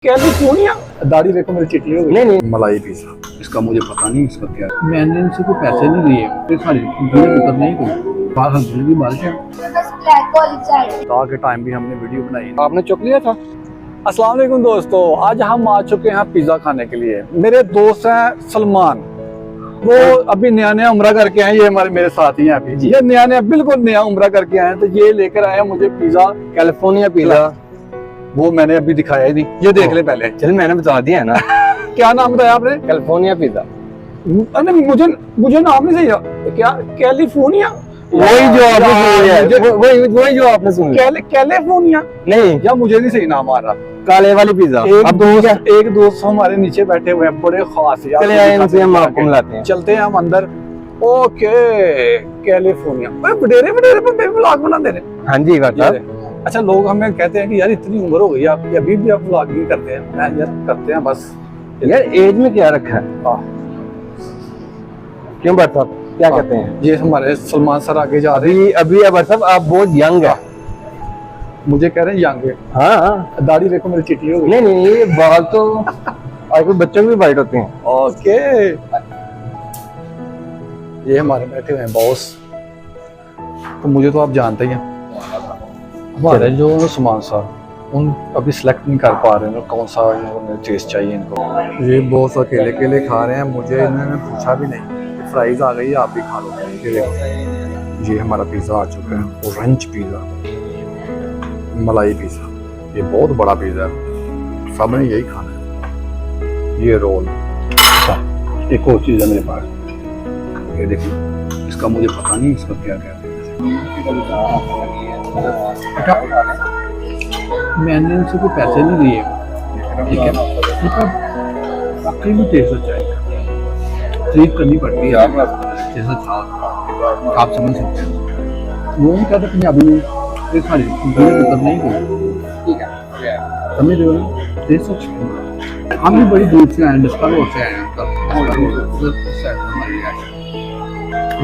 California दाढ़ी देखो मेरी चिटली हो गई। नहीं मलाई पिज़्ज़ा, इसका मुझे पता नहीं इसका क्या है। मैंने इनसे कोई पैसे नहीं लिए, फिर सारी दिक्कत नहीं कोई बाहर हल्दी की बारिश है। के टाइम भी हमने वीडियो बनाई, आपने चुक लिया था। अस्सलाम वालेकुम दोस्तों, आज हम आ चुके हैं पिज़्ज़ा खाने के लिए। मेरे दोस्त हैं सलमान, वो अभी नया नया उम्रा करके आए। ये हमारे मेरे साथ ही हैं अभी, ये नया बिल्कुल नया उम्रा करके आए, तो ये लेकर आए मुझे पिज़्ज़ा, कैलिफोर्निया पिज़्ज़ा। वो मैंने अभी दिखाया ही नहीं, ये देख ले पहले। चल मैंने बता दिया है ना। क्या नाम बताया आपने? California pizza. अरे मुझे नाम नहीं सही, क्या कैलिफोर्निया? वही जो आपने सुन लिया, वही जो आपने सुन लिया। कैलिफोर्निया नहीं या मुझे नहीं सही नाम आ रहा। काले वाली पिज़्ज़ा। एक दोस्त हमारे नीचे बैठे हुए हैं, बड़े खास यार। चले आए इनसे हम आपको मिलाते हैं। चलते हैं हम अंदर। ओके कैलिफोर्निया, बडेरे पे व्लॉग बना दे रहे। हाँ जी साहब। अच्छा, लोग हमें कहते हैं कि यार इतनी उम्र हो गई आपकी, अभी भी आप व्लॉगिंग करते हैं। मैं यार करते हैं बस। यार एज में क्या रखा है? क्यों बात साहब क्या कहते हैं? ये हमारे सलमान सर आगे जा रहे हैं। अभी अब साहब आप बहुत यंग है। मुझे कह रहे हैं यंग है। हाँ दाढ़ी देखो मेरी चिटली हो गई। नहीं ये बाल तो आजकल बच्चों के भी वाइट होते हैं। ओके, ये हमारे बैठे हुए हैं बॉस, तो मुझे तो आप जानते ही हैं। हमारे जो सलमान साहब उन अभी सिलेक्ट नहीं कर पा रहे हैं कौन सा इन्होंने टेस्ट चाहिए इनको। ये बॉस अकेले अकेले खा रहे हैं, मुझे इन्होंने पूछा भी नहीं। फ्राइज आ गई है, आप भी खा लो। ये देखो, ये हमारा पिज़्ज़ा आ चुका है, ऑरेंज पिज़्ज़ा, मलाई पिज़्ज़ा। ये बहुत बड़ा पिज़्ज़ा है, सबने यही खाना है। ये रोल, एक और चीज़ है मेरे पास, ये देखिए, इसका मुझे पता नहीं इसका क्या कहते हैं। मैंने इनसे कोई पैसे नहीं लिए, ठीक है, वाकई में टेस्ट अच्छा है। ट्रीट करनी पड़ती है जैसा था, आप समझ सकते हैं। वो नहीं कहते पंजाबी में ये सारी दिक्कत नहीं कोई, ठीक है, समझ रहे हो ना? टेस्ट अच्छा है। हम भी बड़ी दूर से आए हैं, डिस्का रोड से आए हैं।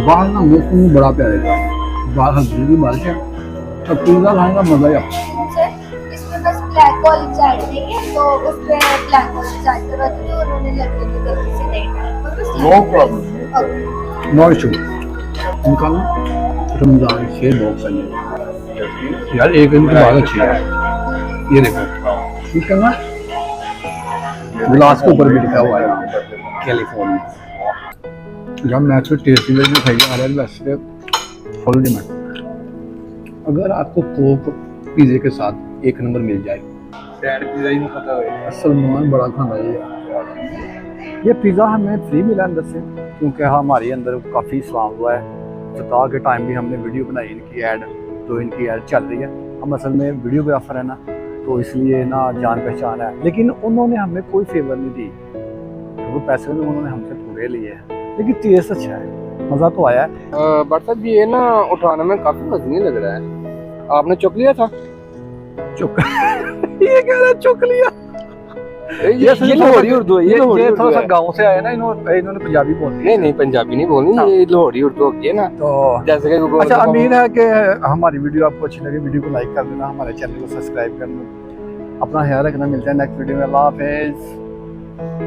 बाहर ना मौसम बड़ा प्यारे था, बाहर हल्दी की बारिश है, तो पिज़्ज़ा खाने का मजा ही आता है। इसमें बस ब्लैक वाली चाट देंगे, तो उसमें ब्लैक वाली चाट करवा देंगे, उन्होंने लड़के की गलती से नहीं। No problem, no issue. निकालो रमजान शेर बॉक्स है यार, एक इनकी बात अच्छी है। ये देखो, ठीक है ना, गिलास के ऊपर भी लिखा हुआ है कैलिफोर्निया। जब मैं तो टेस्टी में खाई आ रहा है, वैसे फुल डिमांड। अगर आपको कोक पिज़्ज़े के साथ एक नंबर मिल जाए, पिज़्ज़ा ही पता है। सलमान बड़ा खाना है। ये पिज़्ज़ा हमें फ्री मिला अंदर से, क्योंकि हमारे अंदर काफ़ी इस्लाम हुआ है। सता के टाइम भी हमने वीडियो बनाई इनकी ऐड, तो इनकी ऐड चल रही है। हम असल में वीडियोग्राफर है ना, तो इसलिए ना जान पहचान है, लेकिन उन्होंने हमें कोई फेवर नहीं दी, तो वो पैसे भी उन्होंने हमसे पूरे लिए हैं। लेकिन टेस्ट अच्छा है, मज़ा तो आया है। बट साहब ये ना उठाने में काफी वजनी लग रहा है। आपने चुक लिया था? चुक ये कह रहा है चुक लिया। ये लाहौरी उर्दू है। ये थोड़ा सा गांव से आया ना, इन्होंने पंजाबी बोलनी। नहीं पंजाबी नहीं बोलनी, ये लाहौरी उर्दू होती है ना। तो जैसे कि अच्छा, उम्मीद है कि हमारी वीडियो आपको अच्छी लगी। वीडियो को लाइक कर देना, हमारे चैनल को सब्सक्राइब करना। अपना ख्याल रखना, मिलते हैं नेक्स्ट वीडियो में। अल्लाह हाफिज़।